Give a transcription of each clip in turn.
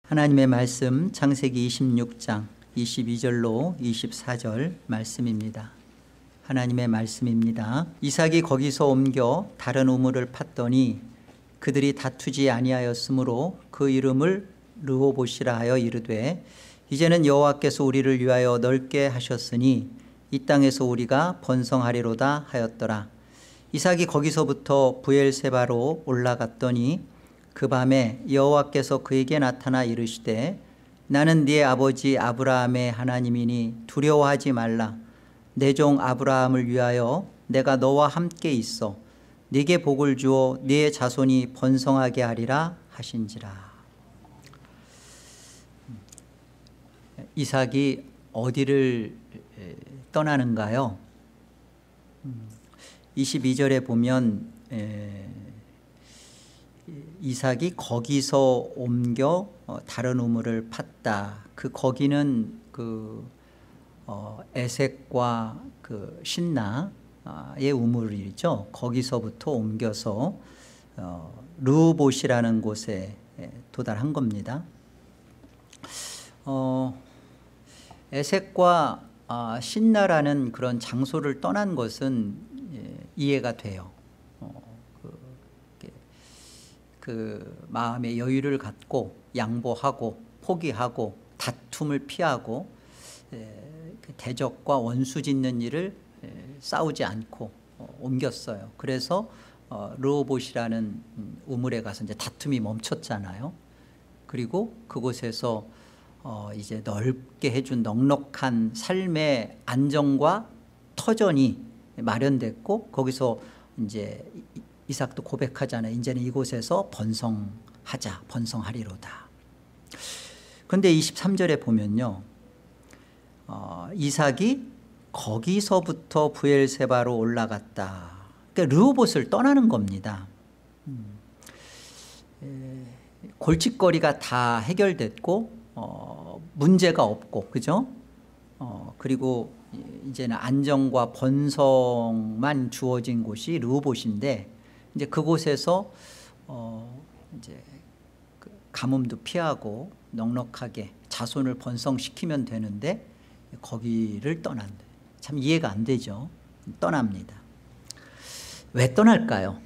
하나님의 말씀 창세기 26장 22절로 24절 말씀입니다. 하나님의 말씀입니다. 이삭이 거기서 옮겨 다른 우물을 팠더니 그들이 다투지 아니하였으므로 그 이름을 르호봇이라 하여 이르되 이제는 여호와께서 우리를 위하여 넓게 하셨으니 이 땅에서 우리가 번성하리로다 하였더라. 이삭이 거기서부터 브엘세바로 올라갔더니 그 밤에 여호와께서 그에게 나타나 이르시되 나는 네 아버지 아브라함의 하나님이니 두려워하지 말라. 내 종 아브라함을 위하여 내가 너와 함께 있어 네게 복을 주어 네 자손이 번성하게 하리라 하신지라. 이삭이 어디를 떠나는가요? 22절에 보면 이삭이 거기서 옮겨 다른 우물을 팠다. 그 거기는 에색과 그 신나의 우물이죠. 거기서부터 옮겨서 르호봇이라는 곳에 도달한 겁니다. 에색과 신나라는 그런 장소를 떠난 것은 이해가 돼요. 그 마음의 여유를 갖고 양보하고 포기하고 다툼을 피하고 대적과 원수 짓는 일을 싸우지 않고 옮겼어요. 그래서 르호봇이라는 우물에 가서 이제 다툼이 멈췄잖아요. 그리고 그곳에서 이제 넓게 해준 넉넉한 삶의 안정과 터전이 마련됐고 거기서 이제 이삭도 고백하잖아요. 이제는 이곳에서 번성하자, 번성하리로다. 그런데 23절에 보면요, 이삭이 거기서부터 브엘세바로 올라갔다. 그러니까 르호봇을 떠나는 겁니다. 골칫거리가 다 해결됐고 문제가 없고, 그죠? 그리고 이제는 안정과 번성만 주어진 곳이 르호봇인데 이제 그곳에서 이제 그 가뭄도 피하고 넉넉하게 자손을 번성시키면 되는데 거기를 떠난다. 참 이해가 안 되죠. 떠납니다. 왜 떠날까요?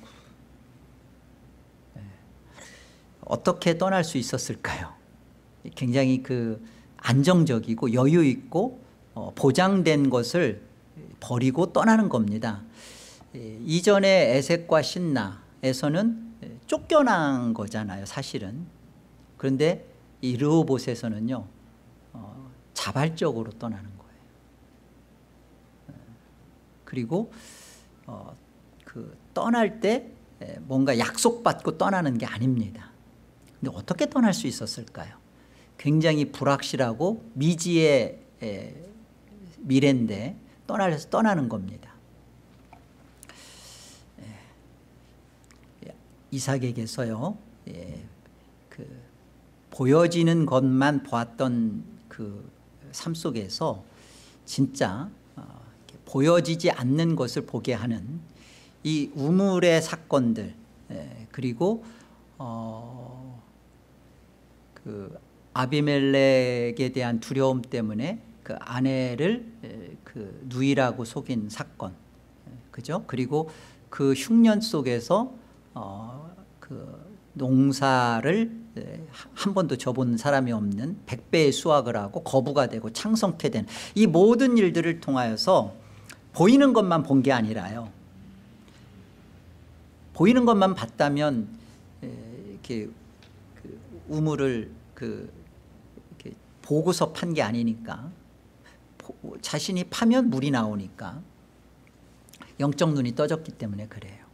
어떻게 떠날 수 있었을까요? 굉장히 그 안정적이고 여유 있고 보장된 것을 버리고 떠나는 겁니다. 이전에 에색과 신나에서는 쫓겨난 거잖아요, 사실은. 그런데 이 르호봇에서는요, 자발적으로 떠나는 거예요. 그리고 그 떠날 때 뭔가 약속받고 떠나는 게 아닙니다. 근데 어떻게 떠날 수 있었을까요? 굉장히 불확실하고 미지의 미래인데 떠나는 겁니다. 이삭에게서요, 그 보여지는 것만 보았던 그 삶 속에서 진짜 보여지지 않는 것을 보게 하는 이 우물의 사건들, 그리고 그 아비멜렉에 대한 두려움 때문에 그 아내를 그 누이라고 속인 사건, 그죠? 그리고 그 흉년 속에서 그 농사를 한 번도 져본 사람이 없는 100배의 수확을 하고 거부가 되고 창성케 된 이 모든 일들을 통하여서 보이는 것만 본 게 아니라요, 보이는 것만 봤다면 이렇게 그 우물을 이렇게 보고서 판 게 아니니까, 자신이 파면 물이 나오니까 영적 눈이 떠졌기 때문에 그래요.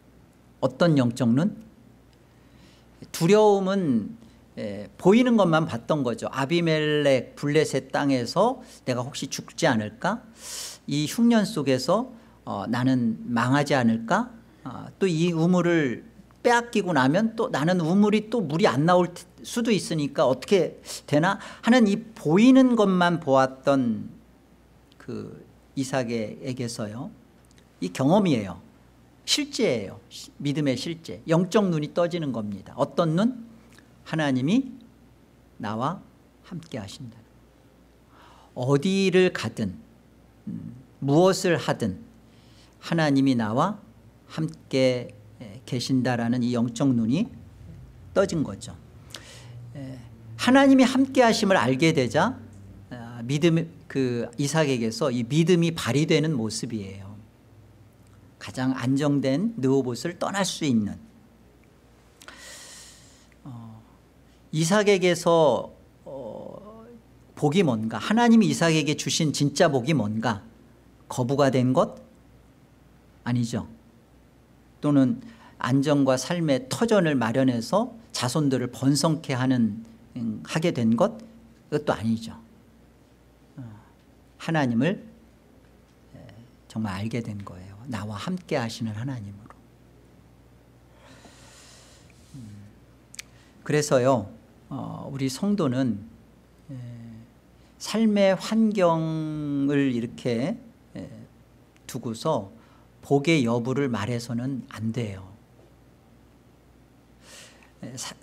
어떤 영적 눈? 두려움은 보이는 것만 봤던 거죠. 아비멜렉 블레셋 땅에서 내가 혹시 죽지 않을까? 이 흉년 속에서 나는 망하지 않을까? 또 이 우물을 빼앗기고 나면 또 나는 우물이 또 물이 안 나올 수도 있으니까 어떻게 되나 하는 이 보이는 것만 보았던 그 이삭에게서요, 이 경험이에요. 실제예요. 믿음의 실제. 영적 눈이 떠지는 겁니다. 어떤 눈? 하나님이 나와 함께 하신다. 어디를 가든 무엇을 하든 하나님이 나와 함께 계신다라는 이 영적 눈이 떠진 거죠. 하나님이 함께 하심을 알게 되자 믿음, 이삭에게서 이 믿음이 발휘되는 모습이에요. 가장 안정된 느헤봇을 떠날 수 있는, 이삭에게서 복이 뭔가, 하나님이 이삭에게 주신 진짜 복이 뭔가, 거부가 된 것? 아니죠. 또는 안정과 삶의 터전을 마련해서 자손들을 번성케 하게 된 것? 그것도 아니죠. 하나님을 정말 알게 된 거예요. 나와 함께 하시는 하나님으로. 그래서요, 우리 성도는 삶의 환경을 이렇게 두고서 복의 여부를 말해서는 안 돼요.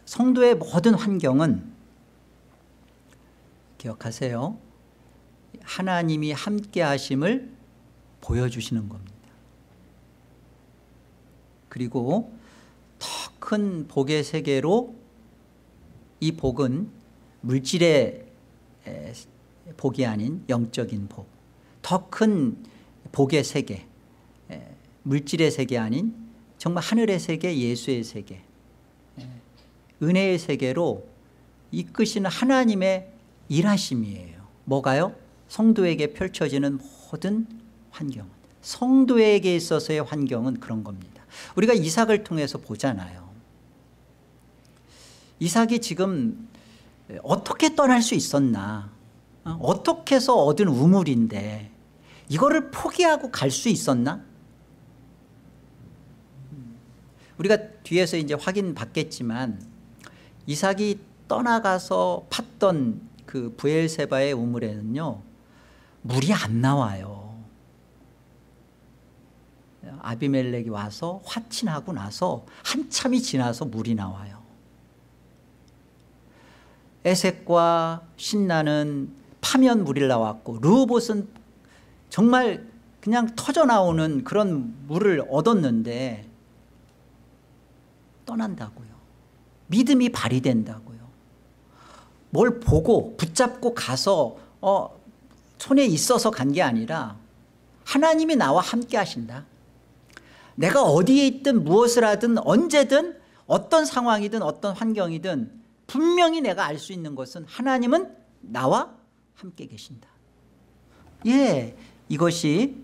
성도의 모든 환경은 기억하세요. 하나님이 함께 하심을 보여주시는 겁니다. 그리고 더 큰 복의 세계로, 이 복은 물질의 복이 아닌 영적인 복, 더 큰 복의 세계, 물질의 세계 아닌 정말 하늘의 세계, 예수의 세계, 은혜의 세계로 이끄시는 하나님의 일하심이에요. 뭐가요? 성도에게 펼쳐지는 모든 환경은, 성도에게 있어서의 환경은 그런 겁니다. 우리가 이삭을 통해서 보잖아요. 이삭이 지금 어떻게 떠날 수 있었나, 어떻게 해서 얻은 우물인데 이거를 포기하고 갈 수 있었나? 우리가 뒤에서 이제 확인 받겠지만 이삭이 떠나가서 팠던 그 브엘세바의 우물에는요, 물이 안 나와요. 아비멜렉이 와서 화친하고 나서 한참이 지나서 물이 나와요. 에색과 신나는 파면 물이 나왔고, 르호봇은 정말 그냥 터져나오는 그런 물을 얻었는데 떠난다고요. 믿음이 발휘된다고요. 뭘 보고 붙잡고 가서 손에 있어서 간 게 아니라 하나님이 나와 함께 하신다. 내가 어디에 있든 무엇을 하든 언제든 어떤 상황이든 어떤 환경이든 분명히 내가 알 수 있는 것은 하나님은 나와 함께 계신다. 예, 이것이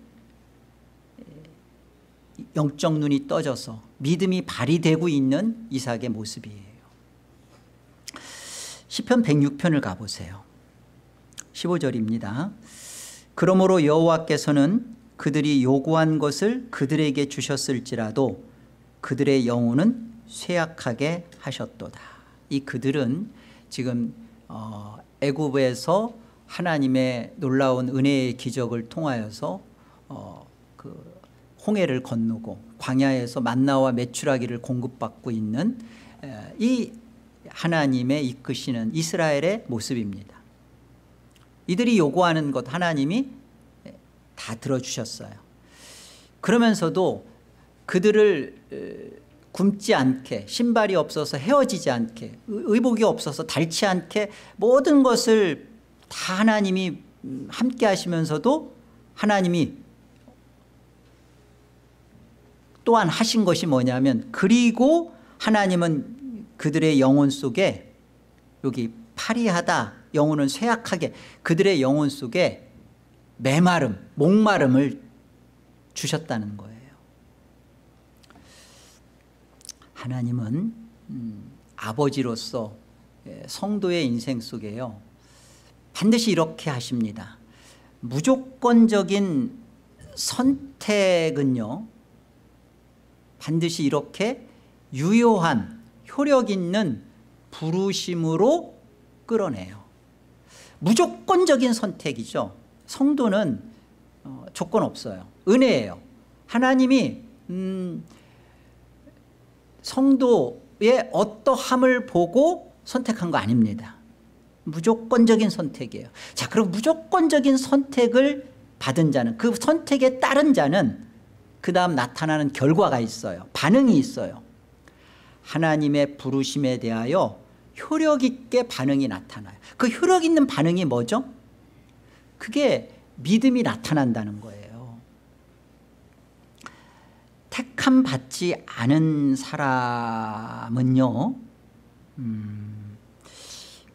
영적 눈이 떠져서 믿음이 발휘되고 있는 이삭의 모습이에요. 시편 106편을 가보세요. 15절입니다. 그러므로 여호와께서는 그들이 요구한 것을 그들에게 주셨을지라도 그들의 영혼은 쇠약하게 하셨도다. 이 그들은 지금 애굽에서 하나님의 놀라운 은혜의 기적을 통하여서 그 홍해를 건너고 광야에서 만나와 메추라기를 공급받고 있는 이 하나님의 이끄시는 이스라엘의 모습입니다. 이들이 요구하는 것 하나님이 다 들어주셨어요. 그러면서도 그들을 굶지 않게, 신발이 없어서 헤어지지 않게, 의복이 없어서 닳지 않게 모든 것을 다 하나님이 함께 하시면서도 하나님이 또한 하신 것이 뭐냐면, 그리고 하나님은 그들의 영혼 속에, 여기 파리하다, 영혼은 쇠약하게, 그들의 영혼 속에 메마름, 목마름을 주셨다는 거예요. 하나님은 아버지로서 성도의 인생 속에요, 반드시 이렇게 하십니다. 무조건적인 선택은요, 반드시 이렇게 유효한 효력 있는 부르심으로 끌어내요. 무조건적인 선택이죠. 성도는 조건 없어요. 은혜예요. 하나님이 성도의 어떠함을 보고 선택한 거 아닙니다. 무조건적인 선택이에요. 자, 그럼 무조건적인 선택을 받은 자는, 그 선택에 따른 자는 그 다음 나타나는 결과가 있어요. 반응이 있어요. 하나님의 부르심에 대하여 효력 있게 반응이 나타나요. 그 효력 있는 반응이 뭐죠? 그게 믿음이 나타난다는 거예요. 택함 받지 않은 사람은요,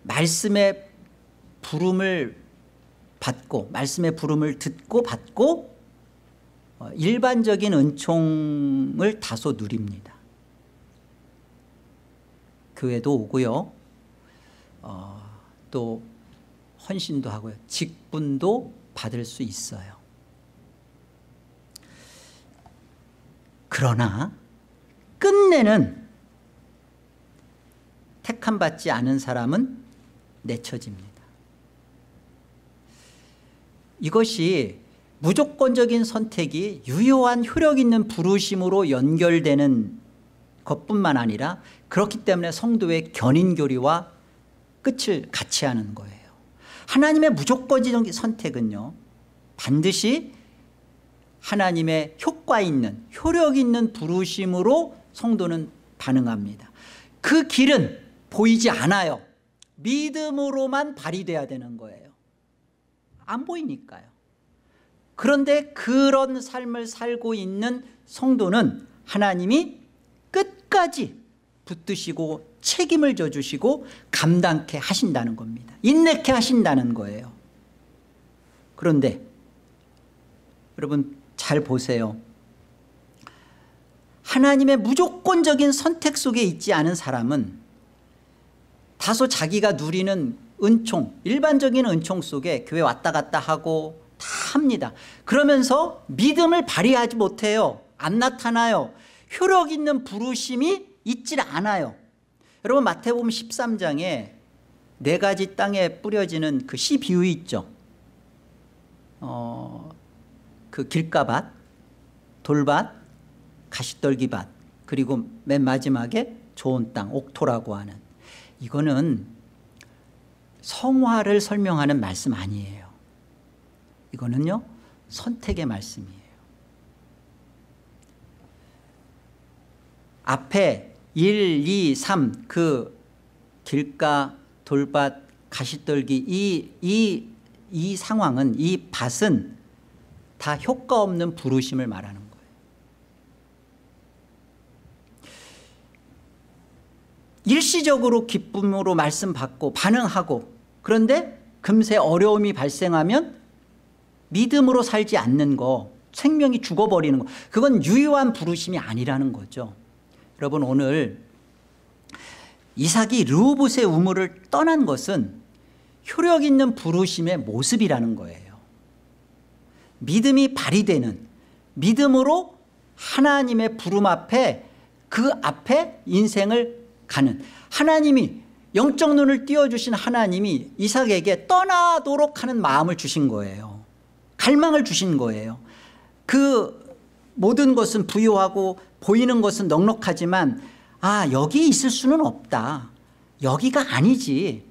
말씀의 부름을 받고, 말씀의 부름을 듣고 받고 일반적인 은총을 다소 누립니다. 교회도 오고요, 또 헌신도 하고요, 직분도 받을 수 있어요. 그러나 끝내는 택함 받지 않은 사람은 내쳐집니다. 이것이 무조건적인 선택이 유효한 효력 있는 부르심으로 연결되는 것뿐만 아니라 그렇기 때문에 성도의 견인교리와 끝을 같이 하는 거예요. 하나님의 무조건적인 선택은요, 반드시 하나님의 효과 있는, 효력 있는 부르심으로 성도는 반응합니다. 그 길은 보이지 않아요. 믿음으로만 발휘돼야 되는 거예요. 안 보이니까요. 그런데 그런 삶을 살고 있는 성도는 하나님이 끝까지 붙드시고 책임을 져주시고 감당케 하신다는 겁니다. 인내케 하신다는 거예요. 그런데 여러분 잘 보세요. 하나님의 무조건적인 선택 속에 있지 않은 사람은 다소 자기가 누리는 은총, 일반적인 은총 속에 교회 왔다 갔다 하고 다 합니다. 그러면서 믿음을 발휘하지 못해요. 안 나타나요. 효력 있는 부르심이 있질 않아요. 여러분 마태복음 13장에 4가지 땅에 뿌려지는 그 씨 비유 있죠. 그 길가밭, 돌밭, 가시떨기밭, 그리고 맨 마지막에 좋은 땅, 옥토라고 하는, 이거는 성화를 설명하는 말씀 아니에요. 이거는요 선택의 말씀이에요. 앞에 1, 2, 3 그 길가, 돌밭, 가시떨기 이 상황은, 이 밭은 다 효과 없는 부르심을 말하는 거예요. 일시적으로 기쁨으로 말씀 받고 반응하고, 그런데 금세 어려움이 발생하면 믿음으로 살지 않는 거, 생명이 죽어버리는 거, 그건 유효한 부르심이 아니라는 거죠. 여러분 오늘 이삭이 르호봇의 우물을 떠난 것은 효력 있는 부르심의 모습이라는 거예요. 믿음이 발휘되는, 믿음으로 하나님의 부름 앞에, 그 앞에 인생을 가는, 하나님이 영적 눈을 띄워주신 하나님이 이삭에게 떠나도록 하는 마음을 주신 거예요. 갈망을 주신 거예요. 그 모든 것은 부유하고 보이는 것은 넉넉하지만 여기 있을 수는 없다, 여기가 아니지,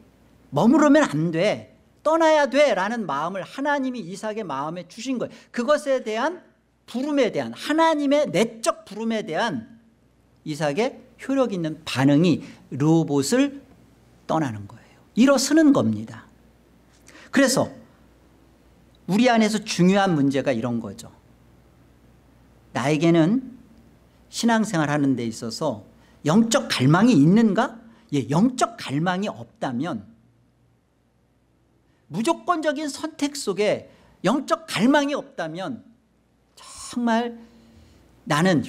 머무르면 안 돼, 떠나야 돼 라는 마음을 하나님이 이삭의 마음에 주신 거예요. 그것에 대한 부름에 대한, 하나님의 내적 부름에 대한 이삭의 효력 있는 반응이 르호봇을 떠나는 거예요. 일어서는 겁니다. 그래서 우리 안에서 중요한 문제가 이런 거죠. 나에게는 신앙생활 하는 데 있어서 영적 갈망이 있는가? 영적 갈망이 없다면, 무조건적인 선택 속에 영적 갈망이 없다면 정말 나는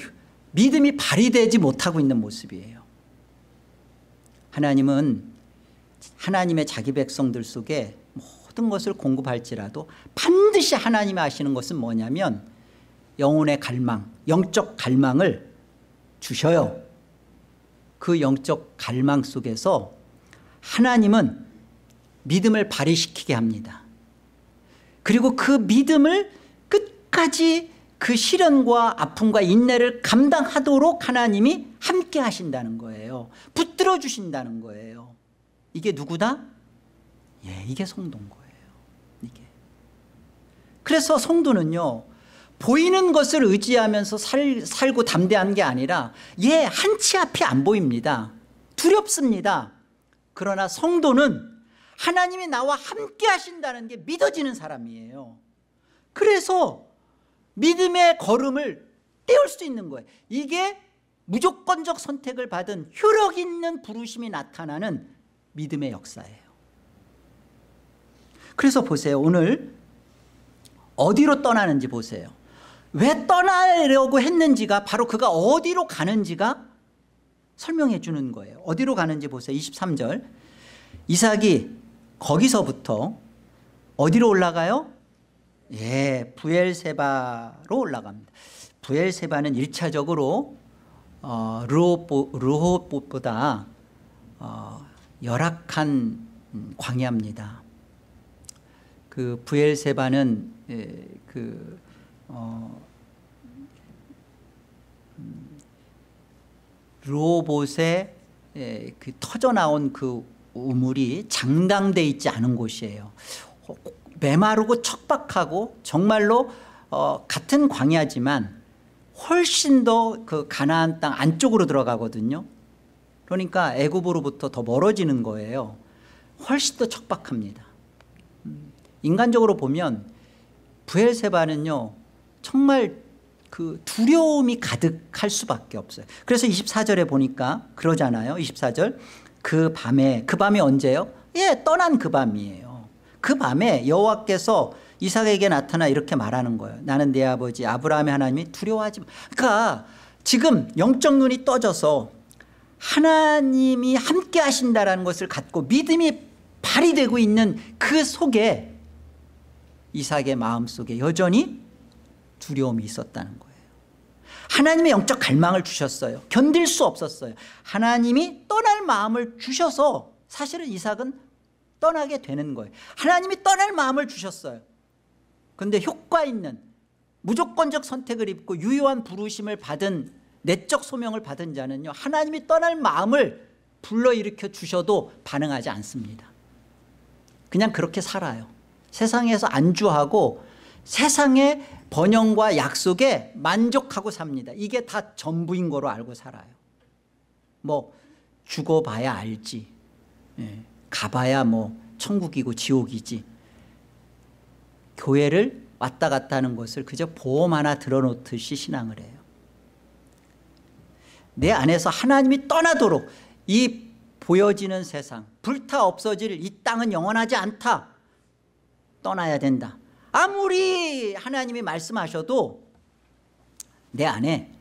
믿음이 발휘되지 못하고 있는 모습이에요. 하나님은 하나님의 자기 백성들 속에 모든 것을 공급할지라도 반드시 하나님이 하시는 것은 뭐냐면 영혼의 갈망, 영적 갈망을 주셔요. 그 영적 갈망 속에서 하나님은 믿음을 발휘시키게 합니다. 그리고 그 믿음을 끝까지 그 시련과 아픔과 인내를 감당하도록 하나님이 함께 하신다는 거예요. 붙들어 주신다는 거예요. 이게 누구다? 예, 이게 성도인 거예요. 이게. 그래서 성도는요, 보이는 것을 의지하면서 살고 담대한 게 아니라 한 치 앞이 안 보입니다. 두렵습니다. 그러나 성도는 하나님이 나와 함께 하신다는 게 믿어지는 사람이에요. 그래서 믿음의 걸음을 떼올 수 있는 거예요. 이게 무조건적 선택을 받은 효력 있는 부르심이 나타나는 믿음의 역사예요. 그래서 보세요. 오늘 어디로 떠나는지 보세요. 왜 떠나려고 했는지가, 바로 그가 어디로 가는지가 설명해 주는 거예요. 어디로 가는지 보세요. 23절. 이삭이 거기서부터 어디로 올라가요? 예, 브엘세바로 올라갑니다. 브엘세바는 1차적으로 르호봇보다 열악한 광야입니다. 그 브엘세바는 르호봇에 그 터져 나온 그 우물이 장담돼 있지 않은 곳이에요. 메마르고 척박하고 정말로 같은 광야지만 훨씬 더 그 가나안 땅 안쪽으로 들어가거든요. 그러니까 애굽으로부터 더 멀어지는 거예요. 훨씬 더 척박합니다. 인간적으로 보면 브엘세바는요, 정말 그 두려움이 가득할 수밖에 없어요. 그래서 24절에 보니까 그러잖아요. 24절. 그 밤이 언제요? 예, 떠난 그 밤이에요. 그 밤에 여호와께서 이삭에게 나타나 이렇게 말하는 거예요. 나는 내 아버지 아브라함의 하나님이 두려워하지 마. 그러니까 지금 영적 눈이 떠져서 하나님이 함께 하신다라는 것을 갖고 믿음이 발휘되고 있는 그 속에 이삭의 마음속에 여전히 두려움이 있었다는 거예요. 하나님의 영적 갈망을 주셨어요. 견딜 수 없었어요. 하나님이 떠날 마음을 주셔서 사실은 이삭은 떠나게 되는 거예요. 하나님이 떠날 마음을 주셨어요. 그런데 효과 있는 무조건적 선택을 입고 유효한 부르심을 받은, 내적 소명을 받은 자는요, 하나님이 떠날 마음을 불러일으켜 주셔도 반응하지 않습니다. 그냥 그렇게 살아요. 세상에서 안주하고 세상의 번영과 약속에 만족하고 삽니다. 이게 다 전부인 거로 알고 살아요. 뭐 죽어봐야 알지, 가봐야 뭐 천국이고 지옥이지, 교회를 왔다 갔다 하는 것을 그저 보험 하나 들어놓듯이 신앙을 해요. 내 안에서 하나님이 떠나도록, 이 보여지는 세상, 불타 없어질 이 땅은 영원하지 않다, 떠나야 된다. 아무리 하나님이 말씀하셔도 내 안에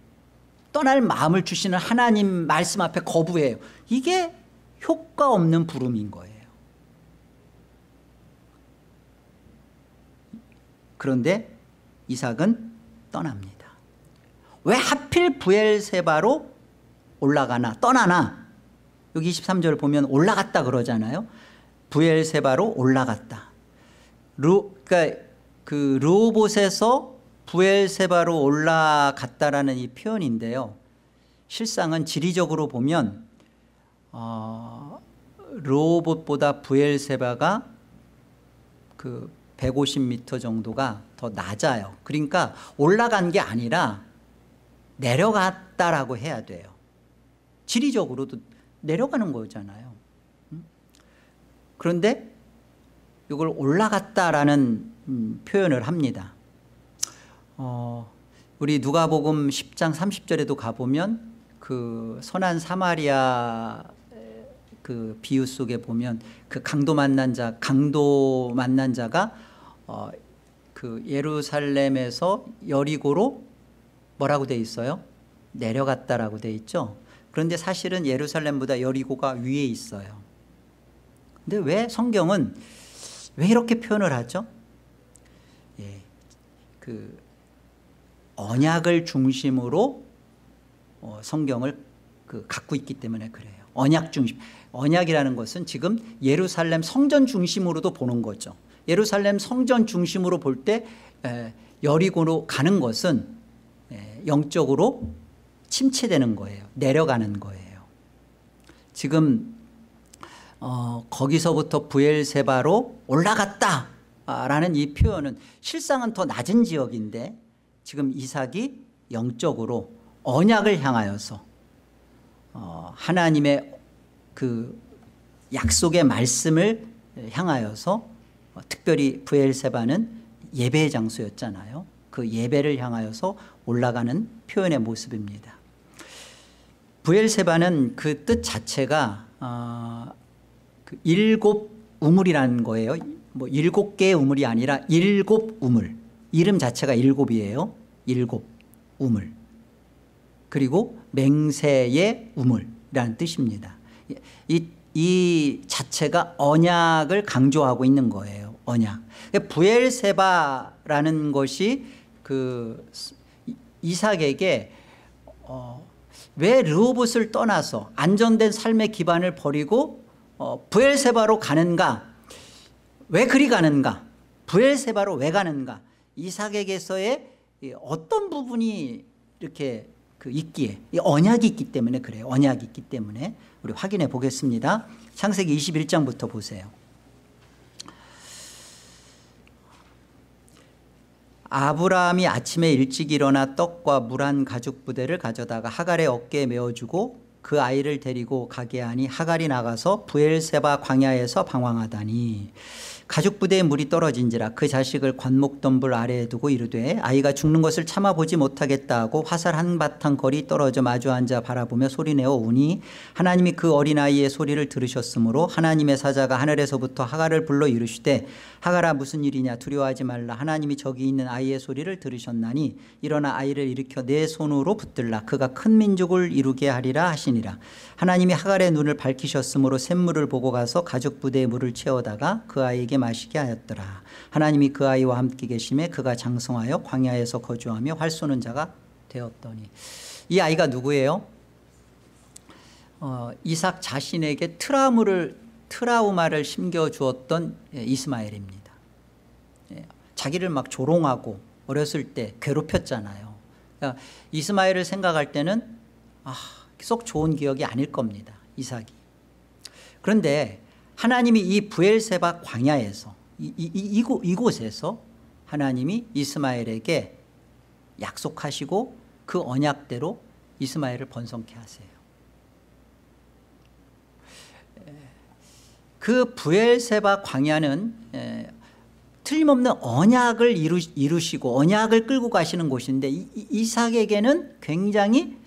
떠날 마음을 주시는 하나님 말씀 앞에 거부해요. 이게 효과 없는 부름인 거예요. 그런데 이삭은 떠납니다. 왜 하필 브엘세바로 올라가나, 떠나나? 여기 23절 보면 올라갔다 그러잖아요. 브엘세바로 올라갔다. 그러니까 그 르호봇에서 브엘세바로 올라갔다라는 이 표현인데요, 실상은 지리적으로 보면 르호봇보다 브엘세바가 그 150m 정도가 더 낮아요. 그러니까 올라간 게 아니라 내려갔다라고 해야 돼요. 지리적으로도 내려가는 거잖아요. 그런데 이걸 올라갔다라는 표현을 합니다. 우리 누가복음 10장 30절에도 가보면 그 선한 사마리아 그 비유 속에 보면 그 강도 만난 자가 그 예루살렘에서 여리고로 뭐라고 돼 있어요? 내려갔다라고 돼 있죠. 그런데 사실은 예루살렘보다 여리고가 위에 있어요. 근데 왜 성경은 왜 이렇게 표현을 하죠? 예, 그 언약을 중심으로 성경을 갖고 있기 때문에 그래요. 언약 중심. 언약이라는 것은 지금 예루살렘 성전 중심으로도 보는 거죠. 예루살렘 성전 중심으로 볼 때 여리고로 가는 것은 영적으로 침체되는 거예요. 내려가는 거예요. 지금 거기서부터 브엘세바로 올라갔다라는 이 표현은 실상은 더 낮은 지역인데 지금 이삭이 영적으로 언약을 향하여서 하나님의 그 약속의 말씀을 향하여서 특별히 브엘세바는 예배의 장소였잖아요. 그 예배를 향하여서 올라가는 표현의 모습입니다. 브엘세바는 그 뜻 자체가 그 일곱 우물이라는 거예요. 뭐 7개의 우물이 아니라 일곱 우물. 이름 자체가 일곱이에요. 일곱 우물. 그리고 맹세의 우물이라는 뜻입니다. 이 자체가 언약을 강조하고 있는 거예요. 언약. 브엘세바라는 것이 그 이삭에게 왜 르호봇을 떠나서 안전된 삶의 기반을 버리고 브엘세바로 가는가? 왜 그리 가는가? 브엘세바로 왜 가는가? 이삭에게서의 어떤 부분이 이렇게 있기에 이 언약이 있기 때문에 그래요. 언약이 있기 때문에 우리 확인해 보겠습니다. 창세기 21장부터 보세요. 아브라함이 아침에 일찍 일어나 떡과 물 한 가죽 부대를 가져다가 하갈의 어깨에 메어주고 그 아이를 데리고 가게 하니 하갈이 나가서 브엘세바 광야에서 방황하다니 가죽 부대에 물이 떨어진지라 그 자식을 관목덤불 아래에 두고 이르되 아이가 죽는 것을 참아보지 못하겠다 하고 화살 한바탕 거리 떨어져 마주 앉아 바라보며 소리내어 우니 하나님이 그 어린아이의 소리를 들으셨으므로 하나님의 사자가 하늘에서부터 하갈을 불러 이르시되 하갈아 무슨 일이냐 두려워하지 말라 하나님이 저기 있는 아이의 소리를 들으셨나니 일어나 아이를 일으켜 내 손으로 붙들라 그가 큰 민족을 이루게 하리라 하시니라. 하나님이 하갈의 눈을 밝히셨으므로 샘물을 보고 가서 가죽 부대에 물을 채워다가 그 아이에게 마시게 하였더라. 하나님이 그 아이와 함께 계심에 그가 장성하여 광야에서 거주하며 활 쏘는 자가 되었더니. 이 아이가 누구예요? 이삭 자신에게 트라우마를 심겨주었던 이스마엘입니다. 자기를 막 조롱하고 어렸을 때 괴롭혔잖아요. 그러니까 이스마엘을 생각할 때는 썩 좋은 기억이 아닐 겁니다. 이삭이. 그런데 하나님이 이 브엘세바 광야에서 이곳에서 하나님이 이스마엘에게 약속하시고 그 언약대로 이스마엘을 번성케 하세요. 그 브엘세바 광야는 틀림없는 언약을 이루시고 언약을 끌고 가시는 곳인데 이삭에게는 굉장히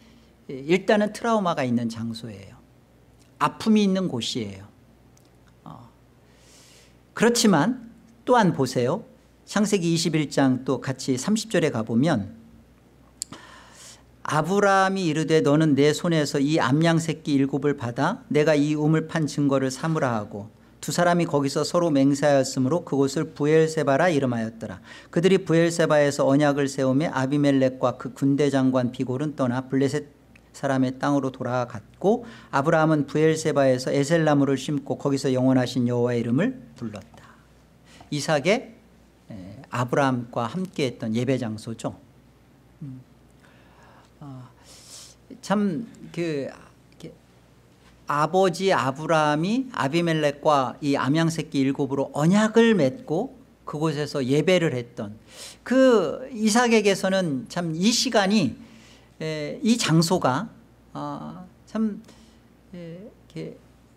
일단은 트라우마가 있는 장소예요. 아픔이 있는 곳이에요. 그렇지만 또한 보세요. 창세기 21장 또 같이 30절에 가보면 아브라함이 이르되 너는 내 손에서 이 암양 새끼 7을 받아 내가 이 우물 판 증거를 삼으라 하고 두 사람이 거기서 서로 맹세하였으므로 그곳을 브엘세바라 이름하였더라. 그들이 브엘세바에서 언약을 세우며 아비멜렉과 그 군대 장관 비골은 떠나 블레셋 사람의 땅으로 돌아갔고 아브라함은 브엘세바에서 에셀나무를 심고 거기서 영원하신 여호와의 이름을 불렀다. 이삭의 아브라함과 함께했던 예배 장소죠. 참 아버지 아브라함이 아비멜렉과 이 암양새끼 7으로 언약을 맺고 그곳에서 예배를 했던 그 이삭에게서는 참 이 시간이 이 장소가 참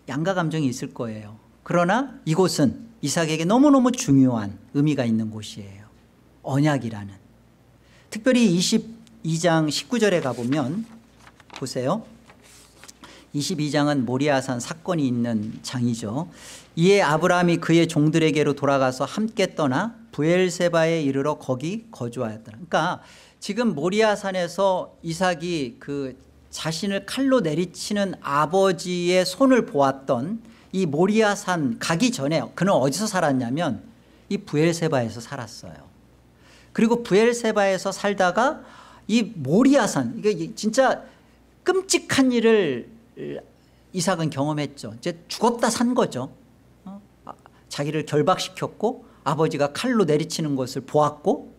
양가 감정이 있을 거예요. 그러나 이곳은 이삭에게 너무너무 중요한 의미가 있는 곳이에요. 언약이라는. 특별히 22장 19절에 가보면 보세요. 22장은 모리아산 사건이 있는 장이죠. 이에 아브라함이 그의 종들에게로 돌아가서 함께 떠나 브엘세바에 이르러 거기 거주하였더라. 그러니까 지금 모리아산에서 이삭이 그 자신을 칼로 내리치는 아버지의 손을 보았던 이 모리아산 가기 전에 그는 어디서 살았냐면 이 브엘세바에서 살았어요. 그리고 브엘세바에서 살다가 이 모리아산, 이게 진짜 끔찍한 일을 이삭은 경험했죠. 이제 죽었다 산 거죠. 자기를 결박시켰고 아버지가 칼로 내리치는 것을 보았고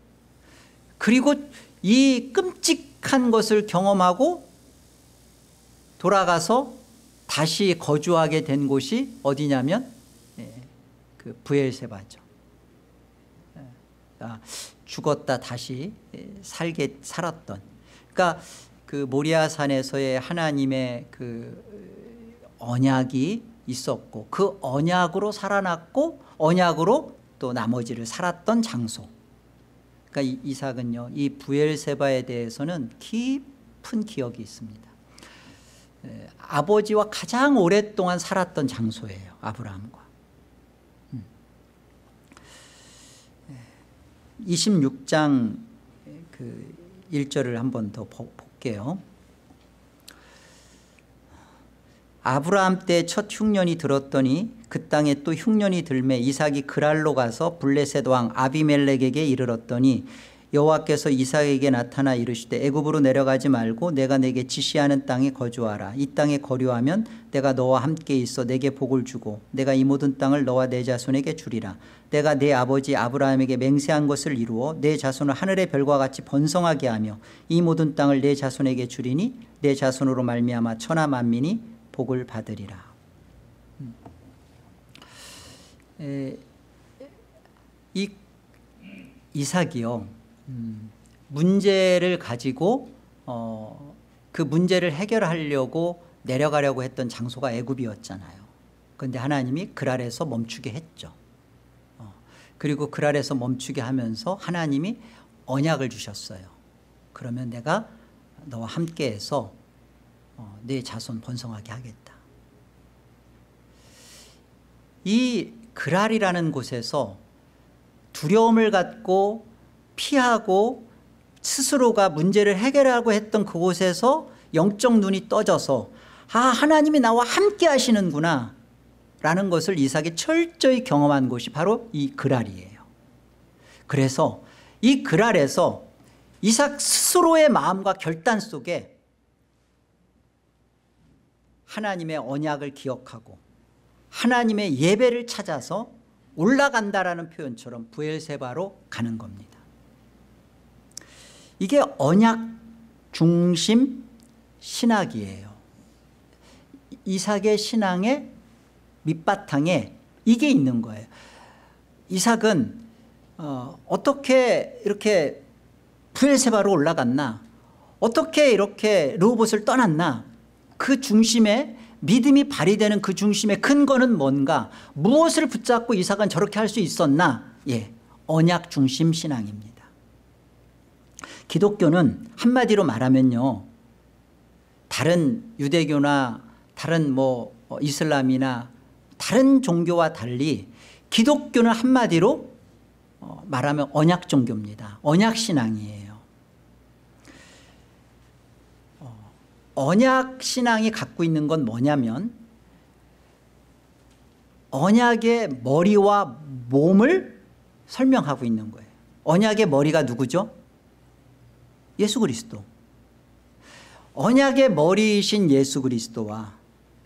그리고 이 끔찍한 것을 경험하고 돌아가서 다시 거주하게 된 곳이 어디냐면 그 브엘세바죠. 죽었다 다시 살았던, 그러니까 그 모리아산에서의 하나님의 그 언약이 있었고 그 언약으로 살아났고 언약으로 또 나머지를 살았던 장소. 그러니까 이삭은요, 이 브엘세바에 대해서는 깊은 기억이 있습니다. 아버지와 가장 오랫동안 살았던 장소예요, 아브라함과. 26장 그 1절을 한번 더 볼게요. 아브라함 때 첫 흉년이 들었더니 그 땅에 또 흉년이 들매 이삭이 그랄로 가서 블레셋 왕 아비멜렉에게 이르렀더니 여호와께서 이삭에게 나타나 이르시되 애굽으로 내려가지 말고 내가 내게 지시하는 땅에 거주하라. 이 땅에 거류하면 내가 너와 함께 있어 내게 복을 주고 내가 이 모든 땅을 너와 내 자손에게 주리라. 내가 내 아버지 아브라함에게 맹세한 것을 이루어 내 자손을 하늘의 별과 같이 번성하게 하며 이 모든 땅을 내 자손에게 주리니 내 자손으로 말미암아 천하 만민이 복을 받으리라. 이 이삭이요, 문제를 가지고 그 문제를 해결하려고 내려가려고 했던 장소가 애굽이었잖아요. 그런데 하나님이 그랄에서 멈추게 했죠. 그리고 그랄에서 멈추게 하면서 하나님이 언약을 주셨어요. 그러면 내가 너와 함께해서 네 자손 번성하게 하겠다. 이 그랄이라는 곳에서 두려움을 갖고 피하고 스스로가 문제를 해결하고 했던 그곳에서 영적 눈이 떠져서 하나님이 나와 함께 하시는구나 라는 것을 이삭이 철저히 경험한 곳이 바로 이 그랄이에요. 그래서 이 그랄에서 이삭 스스로의 마음과 결단 속에 하나님의 언약을 기억하고 하나님의 예배를 찾아서 올라간다라는 표현처럼 브엘세바로 가는 겁니다. 이게 언약 중심 신학이에요. 이삭의 신앙의 밑바탕에 이게 있는 거예요. 이삭은 어떻게 이렇게 브엘세바로 올라갔나, 어떻게 이렇게 르호봇을 떠났나, 그 중심에 믿음이 발휘되는 그 중심의 근거는 뭔가, 무엇을 붙잡고 이삭은 저렇게 할 수 있었나. 언약 중심 신앙입니다. 기독교는 한마디로 말하면요, 다른 유대교나 다른 이슬람이나 다른 종교와 달리 기독교는 한마디로 말하면 언약 종교입니다. 언약 신앙이에요. 언약 신앙이 갖고 있는 건 뭐냐면 언약의 머리와 몸을 설명하고 있는 거예요. 언약의 머리가 누구죠? 예수 그리스도. 언약의 머리이신 예수 그리스도와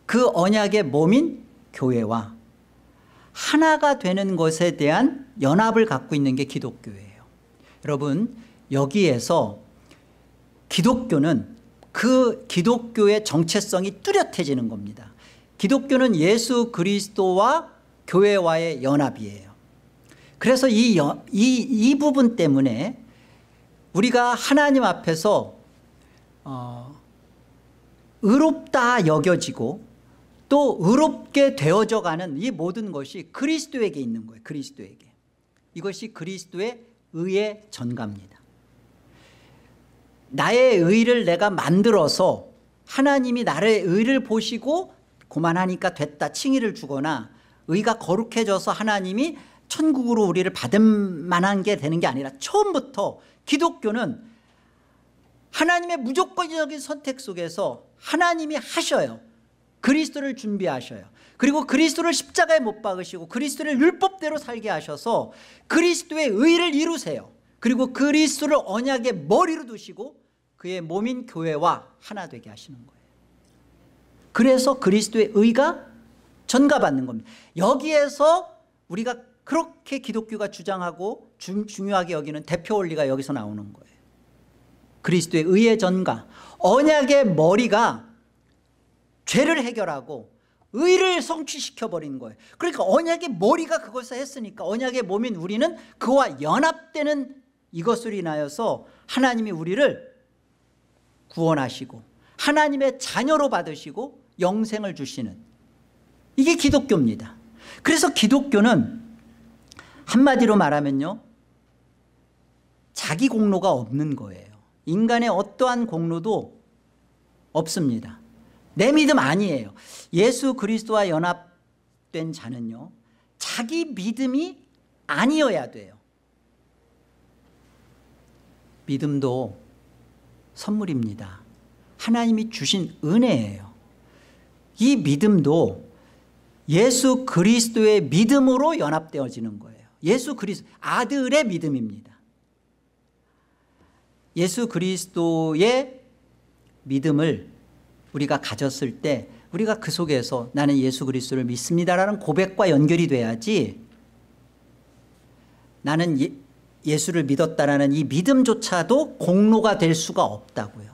그 언약의 몸인 교회와 하나가 되는 것에 대한 연합을 갖고 있는 게 기독교예요. 여러분, 여기에서 기독교는 그 기독교의 정체성이 뚜렷해지는 겁니다. 기독교는 예수 그리스도와 교회와의 연합이에요. 그래서 이 부분 때문에 우리가 하나님 앞에서 의롭다 여겨지고 또 의롭게 되어져가는 이 모든 것이 그리스도에게 있는 거예요. 그리스도에게. 이것이 그리스도의 의의 전가입니다. 나의 의를 내가 만들어서 하나님이 나의 의를 보시고 고만하니까 됐다 칭의를 주거나 의가 거룩해져서 하나님이 천국으로 우리를 받을 만한 게 되는 게 아니라 처음부터 기독교는 하나님의 무조건적인 선택 속에서 하나님이 하셔요. 그리스도를 준비하셔요. 그리고 그리스도를 십자가에 못 박으시고 그리스도를 율법대로 살게 하셔서 그리스도의 의를 이루세요. 그리고 그리스도를 언약의 머리로 두시고 그의 몸인 교회와 하나 되게 하시는 거예요. 그래서 그리스도의 의가 전가받는 겁니다. 여기에서 우리가 그렇게 기독교가 주장하고 중요하게 여기는 대표 원리가 여기서 나오는 거예요. 그리스도의 의의 전가, 언약의 머리가 죄를 해결하고 의를 성취시켜버린 거예요. 그러니까 언약의 머리가 그것을 했으니까 언약의 몸인 우리는 그와 연합되는 이것으로 인하여서 하나님이 우리를 구원하시고 하나님의 자녀로 받으시고 영생을 주시는, 이게 기독교입니다. 그래서 기독교는 한마디로 말하면요, 자기 공로가 없는 거예요. 인간의 어떠한 공로도 없습니다. 내 믿음 아니에요. 예수 그리스도와 연합된 자는요, 자기 믿음이 아니어야 돼요. 믿음도 선물입니다. 하나님이 주신 은혜예요. 이 믿음도 예수 그리스도의 믿음으로 연합되어지는 거예요. 예수 그리스도 아들의 믿음입니다. 예수 그리스도의 믿음을 우리가 가졌을 때 우리가 그 속에서 나는 예수 그리스도를 믿습니다라는 고백과 연결이 돼야지, 나는 예수를 믿었다라는 이 믿음조차도 공로가 될 수가 없다고요.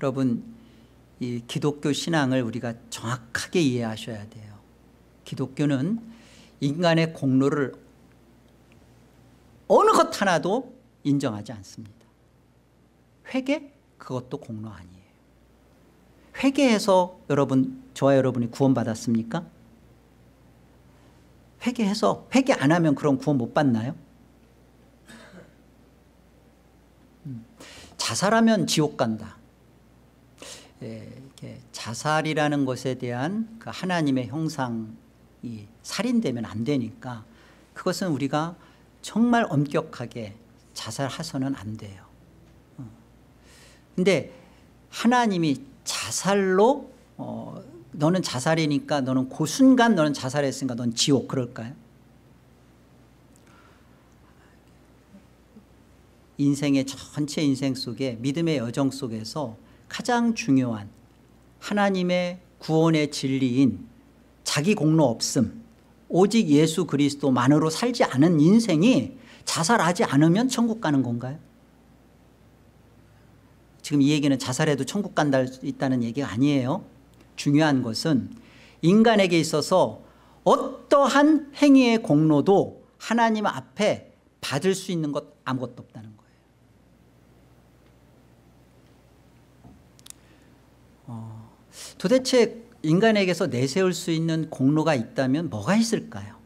여러분, 이 기독교 신앙을 우리가 정확하게 이해하셔야 돼요. 기독교는 인간의 공로를 어느 것 하나도 인정하지 않습니다. 회개? 그것도 공로 아니에요. 회개해서 저와 여러분이 구원받았습니까? 회개해서 회개 안 하면 그럼 구원 못 받나요? 자살하면 지옥 간다. 이렇게 자살이라는 것에 대한 그 하나님의 형상이 살인되면 안 되니까 그것은 우리가 정말 엄격하게 자살해서는 안 돼요. 근데 하나님이 자살로 너는 자살이니까 너는 그 순간 너는 자살했으니까 넌 지옥, 그럴까요? 인생의 전체 인생 속에 믿음의 여정 속에서 가장 중요한 하나님의 구원의 진리인 자기 공로 없음, 오직 예수 그리스도만으로 살지 않은 인생이 자살하지 않으면 천국 가는 건가요? 지금 이 얘기는 자살해도 천국 간다 있다는 얘기가 아니에요. 중요한 것은 인간에게 있어서 어떠한 행위의 공로도 하나님 앞에 받을 수 있는 것 아무것도 없다는 거예요. 도대체 인간에게서 내세울 수 있는 공로가 있다면 뭐가 있을까요?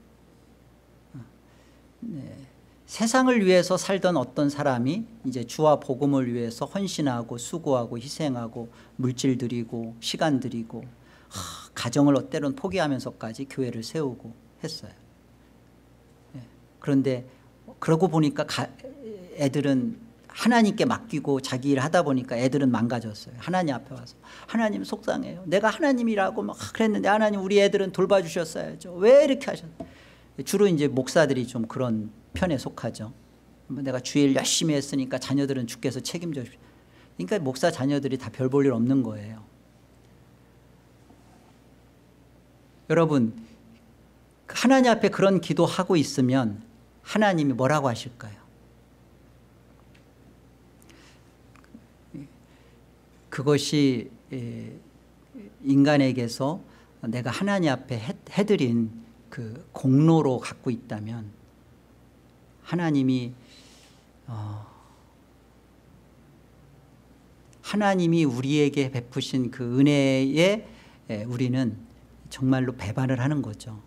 세상을 위해서 살던 어떤 사람이 이제 주와 복음을 위해서 헌신하고 수고하고 희생하고 물질 들이고 시간 들이고 가정을 때로는 포기하면서까지 교회를 세우고 했어요. 그런데 그러고 보니까 애들은 하나님께 맡기고 자기 일 하다 보니까 애들은 망가졌어요. 하나님 앞에 와서 하나님 속상해요. 내가 하나님이라고 막 그랬는데 하나님 우리 애들은 돌봐주셨어야죠. 왜 이렇게 하셨어요? 주로 이제 목사들이 좀 그런 편에 속하죠. 내가 주일 열심히 했으니까 자녀들은 주께서 책임져 주십시오. 그러니까 목사 자녀들이 다 별 볼 일 없는 거예요. 여러분, 하나님 앞에 그런 기도하고 있으면 하나님이 뭐라고 하실까요? 그것이 인간에게서 내가 하나님 앞에 해드린 그 공로로 갖고 있다면 하나님이 우리에게 베푸신 그 은혜에 우리는 정말로 배반을 하는 거죠.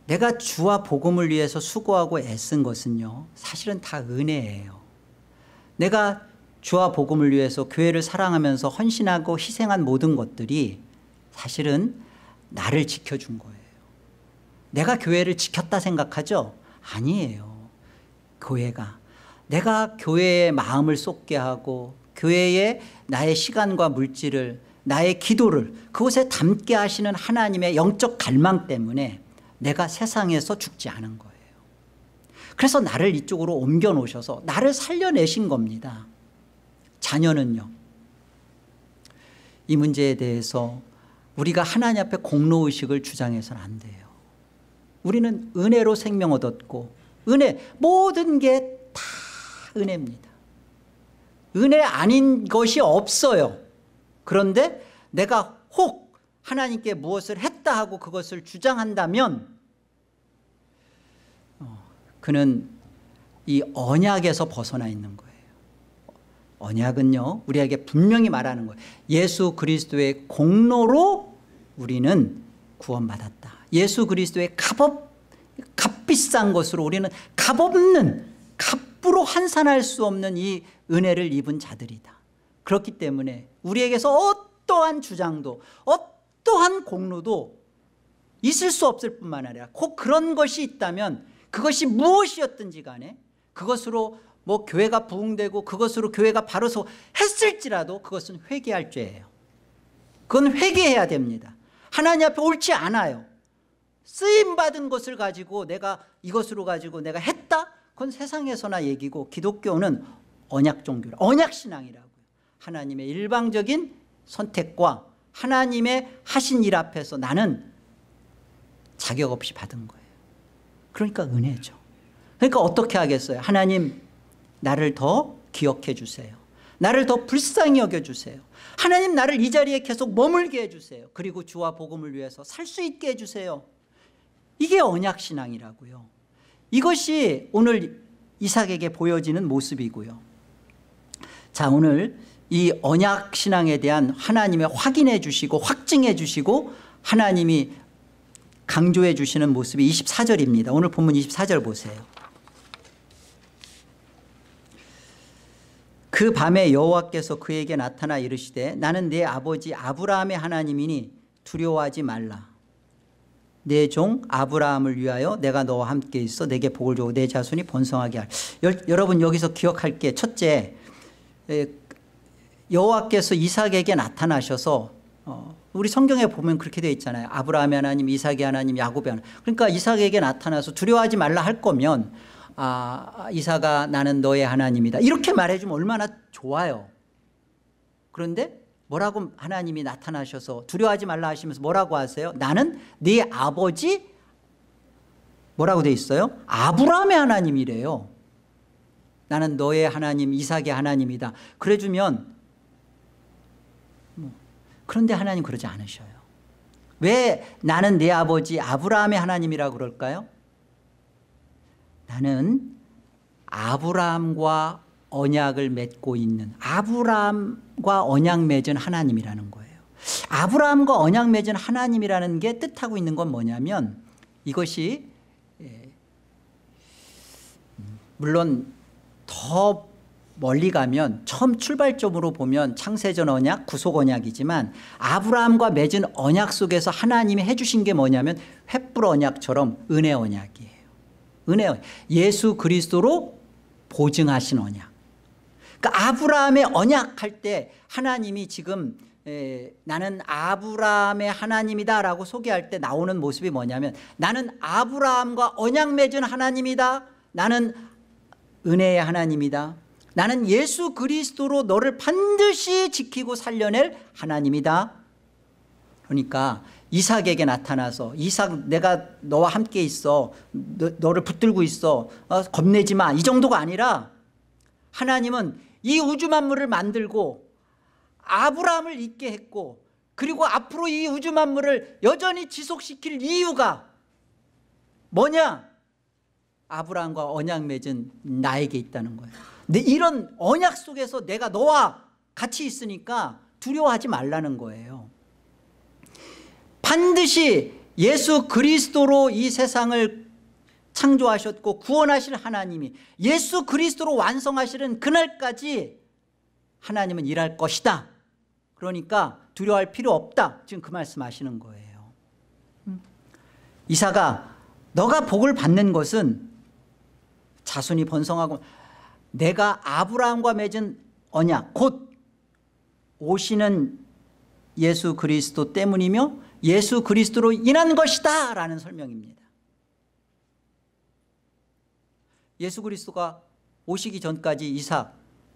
내가 주와 복음을 위해서 수고하고 애쓴 것은요, 사실은 다 은혜예요. 내가 주와 복음을 위해서 교회를 사랑하면서 헌신하고 희생한 모든 것들이 사실은 나를 지켜준 거예요. 내가 교회를 지켰다 생각하죠? 아니에요. 교회가 내가 교회의 마음을 쏟게 하고 교회에 나의 시간과 물질을, 나의 기도를 그곳에 담게 하시는 하나님의 영적 갈망 때문에 내가 세상에서 죽지 않은 거예요. 그래서 나를 이쪽으로 옮겨 놓으셔서 나를 살려내신 겁니다. 자녀는요, 이 문제에 대해서 우리가 하나님 앞에 공로의식을 주장해서는 안 돼요. 우리는 은혜로 생명 얻었고, 은혜, 모든 게 다 은혜입니다. 은혜 아닌 것이 없어요. 그런데 내가 혹 하나님께 무엇을 했다 하고 그것을 주장한다면 그는 이 언약에서 벗어나 있는 거예요. 언약은요, 우리에게 분명히 말하는 거예요. 예수 그리스도의 공로로 우리는 구원받았다. 예수 그리스도의 값비싼 것으로 우리는 값없는, 값으로 환산할 수 없는 이 은혜를 입은 자들이다. 그렇기 때문에 우리에게서 어떠한 주장도 어떠한 공로도 있을 수 없을 뿐만 아니라 꼭 그런 것이 있다면 그것이 무엇이었든지 간에 그것으로 뭐 교회가 부흥되고 그것으로 교회가 바로 서 했을지라도 그것은 회개할 죄예요. 그건 회개해야 됩니다. 하나님 앞에 옳지 않아요. 쓰임받은 것을 가지고 내가 이것으로 가지고 내가 했다? 그건 세상에서나 얘기고 기독교는 언약 종교라, 언약 신앙이라고요. 하나님의 일방적인 선택과 하나님의 하신 일 앞에서 나는 자격 없이 받은 거예요. 그러니까 은혜죠. 그러니까 어떻게 하겠어요? 하나님, 나를 더 기억해 주세요. 나를 더 불쌍히 여겨주세요. 하나님, 나를 이 자리에 계속 머물게 해주세요. 그리고 주와 복음을 위해서 살 수 있게 해주세요. 이게 언약신앙이라고요. 이것이 오늘 이삭에게 보여지는 모습이고요. 자, 오늘 이 언약신앙에 대한 하나님의 확인해 주시고 확증해 주시고 하나님이 강조해 주시는 모습이 24절입니다. 오늘 본문 24절 보세요. 그 밤에 여호와께서 그에게 나타나 이르시되 나는 네 아버지 아브라함의 하나님이니 두려워하지 말라. 내 종 아브라함을 위하여 내가 너와 함께 있어 내게 복을 주고 내 자손이 번성하게 할. 여러분 여기서 기억할 게 첫째, 여호와께서 이삭에게 나타나셔서 우리 성경에 보면 그렇게 되어 있잖아요. 아브라함의 하나님, 이삭의 하나님, 야곱의 하나님. 그러니까 이삭에게 나타나서 두려워하지 말라 할 거면 이삭아 나는 너의 하나님이다 이렇게 말해주면 얼마나 좋아요. 그런데 뭐라고 하나님이 나타나셔서 두려워하지 말라 하시면서 뭐라고 하세요? 나는 네 아버지 뭐라고 돼 있어요? 아브라함의 하나님이래요. 나는 너의 하나님 이삭의 하나님이다 그래주면 그런데 하나님 그러지 않으셔요. 왜 나는 내 아버지 아브라함의 하나님이라고 그럴까요? 나는 아브라함과 언약을 맺고 있는 아브라함과 언약 맺은 하나님이라는 거예요. 아브라함과 언약 맺은 하나님이라는 게 뜻하고 있는 건 뭐냐면 이것이 물론 더 멀리 가면 처음 출발점으로 보면 창세전 언약, 구속 언약이지만 아브라함과 맺은 언약 속에서 하나님이 해주신 게 뭐냐면 횃불 언약처럼 은혜 언약이에요. 은혜 언약. 예수 그리스도로 보증하신 언약. 그러니까 아브라함의 언약할 때 하나님이 지금 나는 아브라함의 하나님이다 라고 소개할 때 나오는 모습이 뭐냐면 나는 아브라함과 언약 맺은 하나님이다. 나는 은혜의 하나님이다. 나는 예수 그리스도로 너를 반드시 지키고 살려낼 하나님이다. 그러니까 이삭에게 나타나서 이삭 내가 너와 함께 있어. 너를 붙들고 있어. 겁내지 마. 이 정도가 아니라 하나님은 이 우주 만물을 만들고 아브라함을 있게 했고 그리고 앞으로 이 우주 만물을 여전히 지속시킬 이유가 뭐냐? 아브라함과 언약 맺은 나에게 있다는 거예요. 근데 이런 언약 속에서 내가 너와 같이 있으니까 두려워하지 말라는 거예요. 반드시 예수 그리스도로 이 세상을 창조하셨고 구원하실 하나님이 예수 그리스도로 완성하시는 그날까지 하나님은 일할 것이다. 그러니까 두려워할 필요 없다. 지금 그 말씀하시는 거예요. 이삭아 너가 복을 받는 것은 자손이 번성하고 내가 아브라함과 맺은 언약 곧 오시는 예수 그리스도 때문이며 예수 그리스도로 인한 것이다 라는 설명입니다. 예수 그리스도가 오시기 전까지 이삭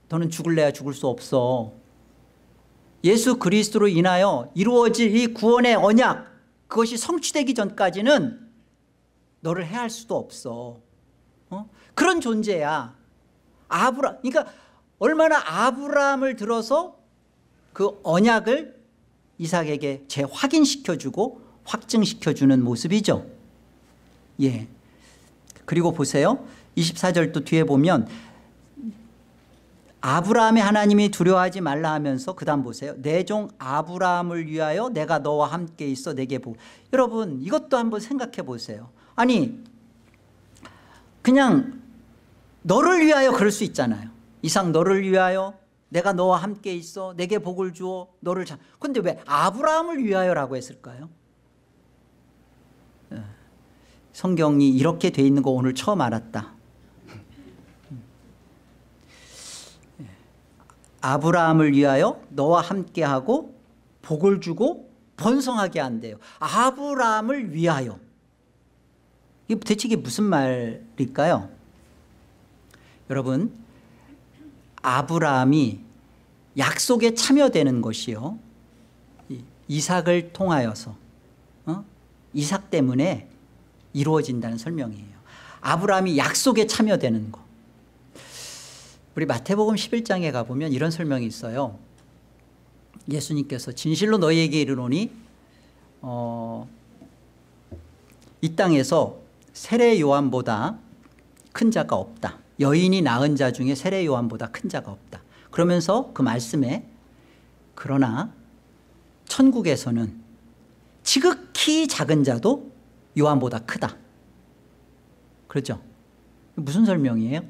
너는 죽을래야 죽을 수 없어. 예수 그리스도로 인하여 이루어질 이 구원의 언약 그것이 성취되기 전까지는 너를 해할 수도 없어. 그런 존재야. 그러니까 얼마나 아브라함을 들어서 그 언약을 이삭에게 재확인시켜주고 확증시켜주는 모습이죠. 예. 그리고 보세요. 24절도 뒤에 보면 아브라함의 하나님이 두려워하지 말라 하면서 그 다음 보세요. 내 종 아브라함을 위하여 내가 너와 함께 있어 내게 보고. 여러분 이것도 한번 생각해 보세요. 아니 그냥 너를 위하여 그럴 수 있잖아요. 이삭 너를 위하여 내가 너와 함께 있어 내게 복을 주어 너를 그런데 왜 아브라함을 위하여라고 했을까요? 성경이 이렇게 돼 있는 거 오늘 처음 알았다. 아브라함을 위하여 너와 함께하고 복을 주고 번성하게 한대요. 아브라함을 위하여. 이게 대체 이게 무슨 말일까요? 여러분 아브라함이 약속에 참여되는 것이요 이삭을 통하여서 이삭 때문에 이루어진다는 설명이에요. 아브라함이 약속에 참여되는 것. 우리 마태복음 11장에 가보면 이런 설명이 있어요. 예수님께서 진실로 너희에게 이르노니 이 땅에서 세례 요한보다 큰 자가 없다. 여인이 낳은 자 중에 세례 요한보다 큰 자가 없다. 그러면서 그 말씀에 그러나 천국에서는 지극히 작은 자도 요한보다 크다. 그렇죠? 무슨 설명이에요?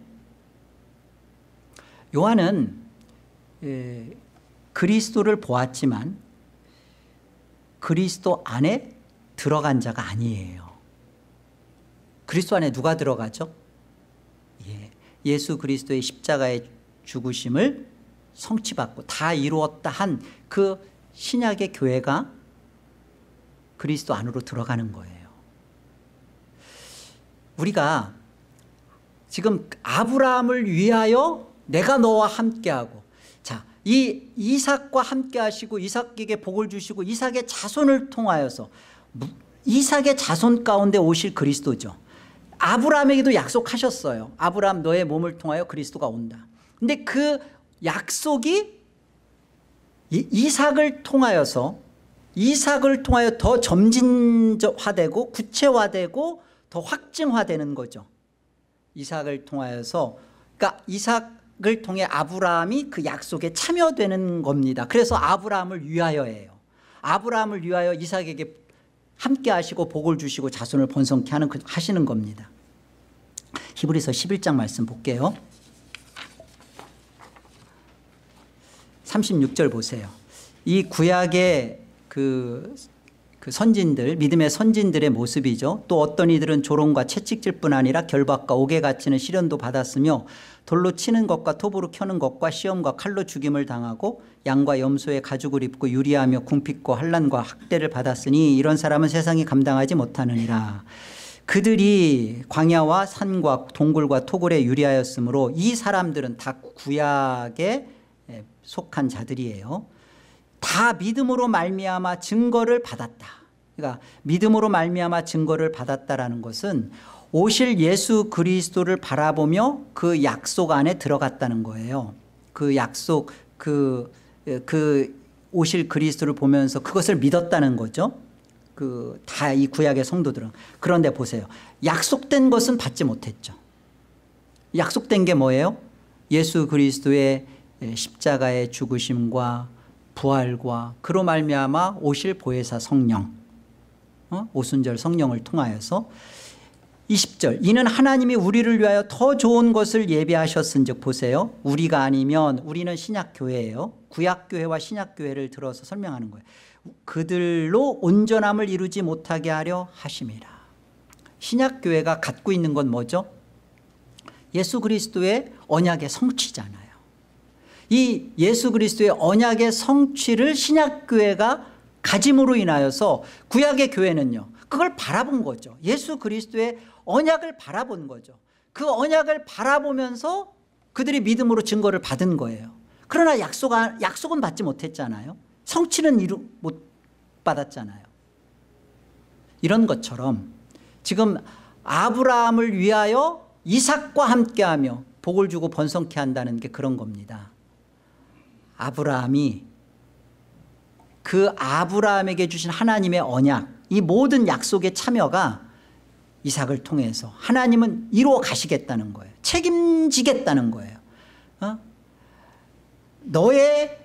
요한은 그리스도를 보았지만 그리스도 안에 들어간 자가 아니에요. 그리스도 안에 누가 들어가죠? 예수 그리스도의 십자가의 죽으심을 성취받고 다 이루었다 한 그 신약의 교회가 그리스도 안으로 들어가는 거예요. 우리가 지금 아브라함을 위하여 내가 너와 함께하고 자, 이 이삭과 함께하시고 이삭에게 복을 주시고 이삭의 자손을 통하여서 이삭의 자손 가운데 오실 그리스도죠. 아브라함에게도 약속하셨어요. 아브라함 너의 몸을 통하여 그리스도가 온다. 근데 그 약속이 이삭을 통하여 더 점진화되고 구체화되고 더 확증화되는 거죠. 이삭을 통하여서 그러니까 이삭을 통해 아브라함이 그 약속에 참여되는 겁니다. 그래서 아브라함을 위하여예요. 아브라함을 위하여 이삭에게 함께 하시고 복을 주시고 자손을 번성케 하시는 겁니다. 히브리서 11장 말씀 볼게요. 36절 보세요. 이 구약의 그 선진들, 믿음의 선진들의 모습이죠. 또 어떤 이들은 조롱과 채찍질뿐 아니라 결박과 옥에 갇히는 시련도 받았으며 돌로 치는 것과 톱으로 켜는 것과 시험과 칼로 죽임을 당하고 양과 염소의 가죽을 입고 유리하며 궁핍고 환난과 학대를 받았으니 이런 사람은 세상이 감당하지 못하느니라. 그들이 광야와 산과 동굴과 토굴에 유리하였으므로 이 사람들은 다 구약에 속한 자들이에요. 다 믿음으로 말미암아 증거를 받았다. 그러니까 믿음으로 말미암아 증거를 받았다라는 것은 오실 예수 그리스도를 바라보며 그 약속 안에 들어갔다는 거예요. 그 약속 그 오실 그리스도를 보면서 그것을 믿었다는 거죠. 다 이 구약의 성도들은. 그런데 보세요. 약속된 것은 받지 못했죠. 약속된 게 뭐예요? 예수 그리스도의 십자가의 죽으심과 부활과 그로 말미암아 오실 보혜사 성령, 오순절 성령을 통하여서 20절 이는 하나님이 우리를 위하여 더 좋은 것을 예비하셨은즉 보세요. 우리가 아니면 우리는 신약교회예요. 구약교회와 신약교회를 들어서 설명하는 거예요. 그들로 온전함을 이루지 못하게 하려 하심이라. 신약교회가 갖고 있는 건 뭐죠? 예수 그리스도의 언약의 성취잖아요. 이 예수 그리스도의 언약의 성취를 신약교회가 가짐으로 인하여서 구약의 교회는요 그걸 바라본 거죠. 예수 그리스도의 언약을 바라본 거죠. 그 언약을 바라보면서 그들이 믿음으로 증거를 받은 거예요. 그러나 약속은 받지 못했잖아요. 성취는 못 받았잖아요. 이런 것처럼 지금 아브라함을 위하여 이삭과 함께하며 복을 주고 번성케 한다는 게 그런 겁니다. 아브라함이 그 아브라함에게 주신 하나님의 언약, 이 모든 약속의 참여가 이삭을 통해서 하나님은 이루어 가시겠다는 거예요. 책임지겠다는 거예요. 너의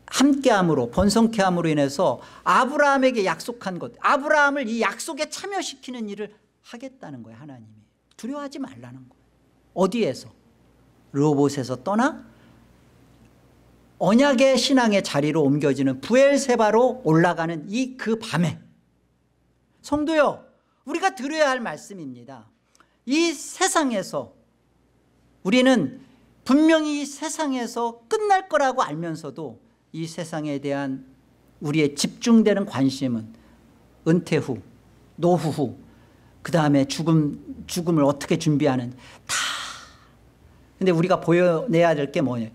함께함으로, 번성케 함으로 인해서 아브라함에게 약속한 것, 아브라함을 이 약속에 참여시키는 일을 하겠다는 거예요. 하나님이. 두려워하지 말라는 거예요. 어디에서? 르호봇에서 떠나 언약의 신앙의 자리로 옮겨지는 브엘세바로 올라가는 이 그 밤에, 성도요, 우리가 들어야 할 말씀입니다. 이 세상에서 우리는 분명히 이 세상에서 끝날 거라고 알면서도 이 세상에 대한 우리의 집중되는 관심은 은퇴 후, 노후 후, 그 다음에 죽음을 어떻게 준비하는 다. 근데 우리가 보여내야 될 게 뭐냐,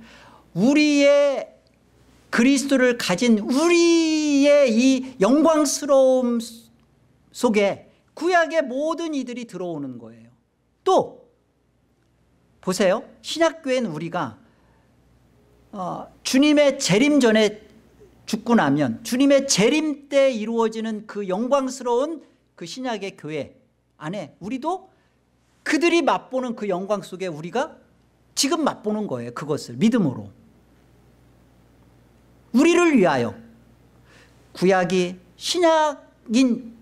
우리의 그리스도를 가진 우리의 이 영광스러움 속에 구약의 모든 이들이 들어오는 거예요. 또 보세요. 신약교회는 우리가 주님의 재림 전에 죽고 나면 주님의 재림 때 이루어지는 그 영광스러운 그 신약의 교회 안에 우리도 그들이 맛보는 그 영광 속에 우리가 지금 맛보는 거예요. 그것을 믿음으로. 우리를 위하여 구약이 신약인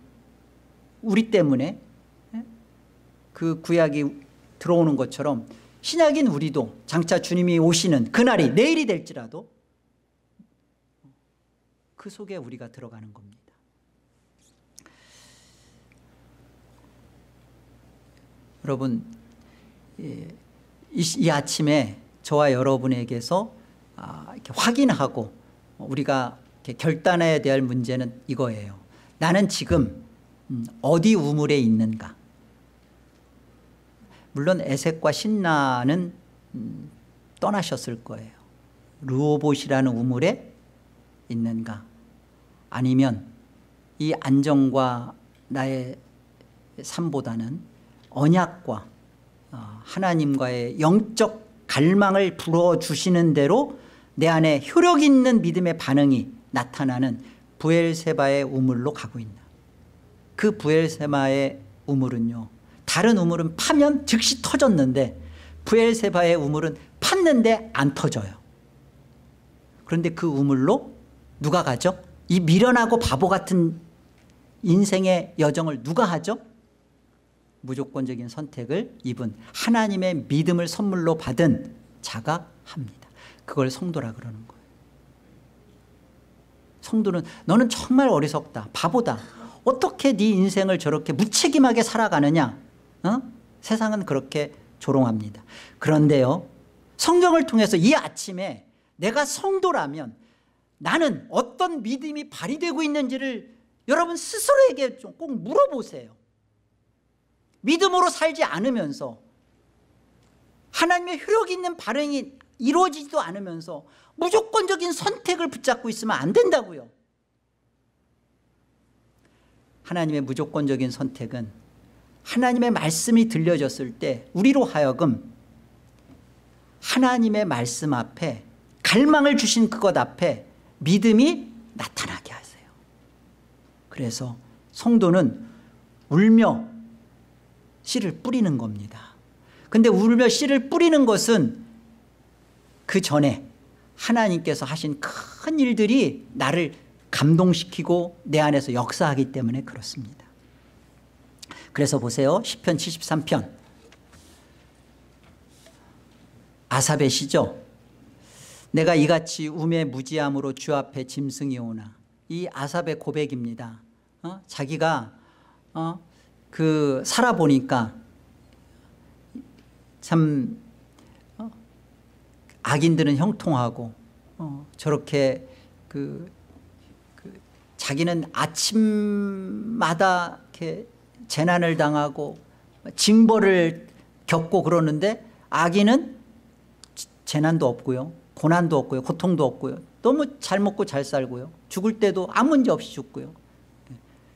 우리 때문에 그 구약이 들어오는 것처럼 신약인 우리도 장차 주님이 오시는 그날이 내일이 될지라도 그 속에 우리가 들어가는 겁니다. 여러분, 이 아침에 저와 여러분에게서 이렇게 확인하고 우리가 이렇게 결단해야 될 문제는 이거예요. 나는 지금 어디 우물에 있는가? 물론 에색과 신라는 떠나셨을 거예요. 르호봇이라는 우물에 있는가? 아니면 이 안정과 나의 삶보다는 언약과 하나님과의 영적 갈망을 불어주시는 대로 내 안에 효력 있는 믿음의 반응이 나타나는 브엘세바의 우물로 가고 있나? 그 브엘세바의 우물은요, 다른 우물은 파면 즉시 터졌는데 브엘세바의 우물은 팠는데 안 터져요. 그런데 그 우물로 누가 가죠? 이 미련하고 바보 같은 인생의 여정을 누가 하죠? 무조건적인 선택을 입은 하나님의 믿음을 선물로 받은 자가 합니다. 그걸 성도라 그러는 거예요. 성도는 너는 정말 어리석다, 바보다, 어떻게 네 인생을 저렇게 무책임하게 살아가느냐, 세상은 그렇게 조롱합니다. 그런데요, 성경을 통해서 이 아침에 내가 성도라면 나는 어떤 믿음이 발휘되고 있는지를 여러분 스스로에게 좀 꼭 물어보세요. 믿음으로 살지 않으면서 하나님의 효력 있는 발행이 이루어지지도 않으면서 무조건적인 선택을 붙잡고 있으면 안 된다고요. 하나님의 무조건적인 선택은 하나님의 말씀이 들려졌을 때 우리로 하여금 하나님의 말씀 앞에, 갈망을 주신 그것 앞에 믿음이 나타나게 하세요. 그래서 성도는 울며 씨를 뿌리는 겁니다. 근데 울며 씨를 뿌리는 것은 그 전에 하나님께서 하신 큰 일들이 나를 감동시키고 내 안에서 역사하기 때문에 그렇습니다. 그래서 보세요. 시편 73편 아삽의 시죠. 내가 이같이 우매 무지함으로 주 앞에 짐승이 오나. 이 아삽의 고백입니다. 자기가 살아보니까 참 악인들은 형통하고 저렇게 자기는 아침마다 이렇게 재난을 당하고 징벌을 겪고 그러는데 악인은 재난도 없고요, 고난도 없고요, 고통도 없고요, 너무 잘 먹고 잘 살고요, 죽을 때도 아무 문제 없이 죽고요.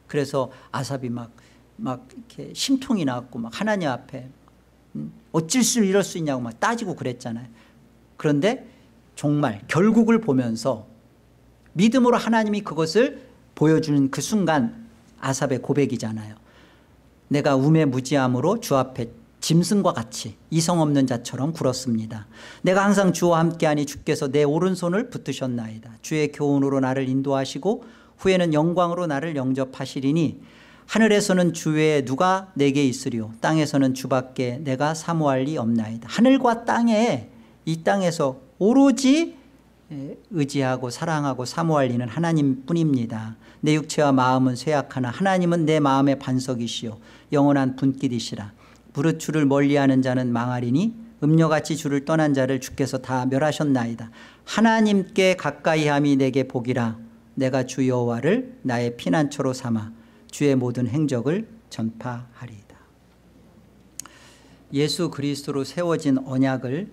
그래서 아삽이 막 이렇게 심통이 났고 막 하나님 앞에 어쩔 수 이럴 수 있냐고 막 따지고 그랬잖아요. 그런데 정말 결국을 보면서 믿음으로 하나님이 그것을 보여주는 그 순간 아삽의 고백이잖아요. 내가 우매 무지함으로 주 앞에 짐승과 같이 이성 없는 자처럼 굴었습니다. 내가 항상 주와 함께하니 주께서 내 오른손을 붙드셨나이다. 주의 교훈으로 나를 인도하시고 후에는 영광으로 나를 영접하시리니 하늘에서는 주 외에 누가 내게 있으리요 땅에서는 주밖에 내가 사모할 리 없나이다. 하늘과 땅에 이 땅에서 오로지 의지하고 사랑하고 사모할 이는 하나님뿐입니다. 내 육체와 마음은 쇠약하나 하나님은 내 마음의 반석이시요 영원한 분깃이시라. 무릇 주를 멀리하는 자는 망하리니 음녀같이 주를 떠난 자를 주께서 다 멸하셨나이다. 하나님께 가까이함이 내게 복이라. 내가 주 여호와를 나의 피난처로 삼아 주의 모든 행적을 전파하리이다. 예수 그리스도로 세워진 언약을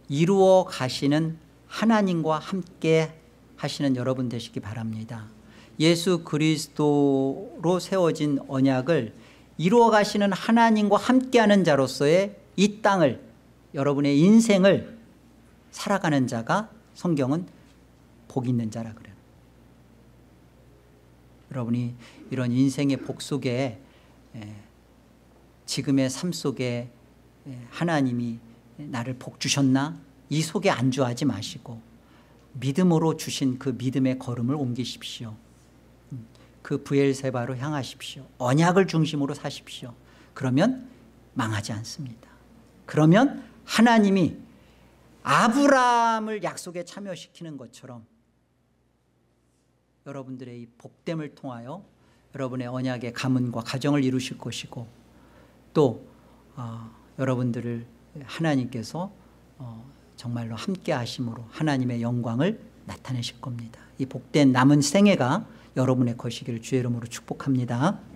이루어 가시는 하나님과 함께 하시는 여러분 되시기 바랍니다. 예수 그리스도로 세워진 언약을 이루어 가시는 하나님과 함께하는 자로서의 이 땅을, 여러분의 인생을 살아가는 자가 성경은 복 있는 자라 그래요. 여러분이 이런 인생의 복 속에 지금의 삶 속에 하나님이 나를 복 주셨나? 이 속에 안주하지 마시고 믿음으로 주신 그 믿음의 걸음을 옮기십시오. 그 브엘세바로 향하십시오. 언약을 중심으로 사십시오. 그러면 망하지 않습니다. 그러면 하나님이 아브라함을 약속에 참여시키는 것처럼 여러분들의 이 복됨을 통하여 여러분의 언약의 가문과 가정을 이루실 것이고 또 여러분들을 하나님께서 정말로 함께 하심으로 하나님의 영광을 나타내실 겁니다. 이 복된 남은 생애가 여러분의 것이기를 주의 이름으로 축복합니다.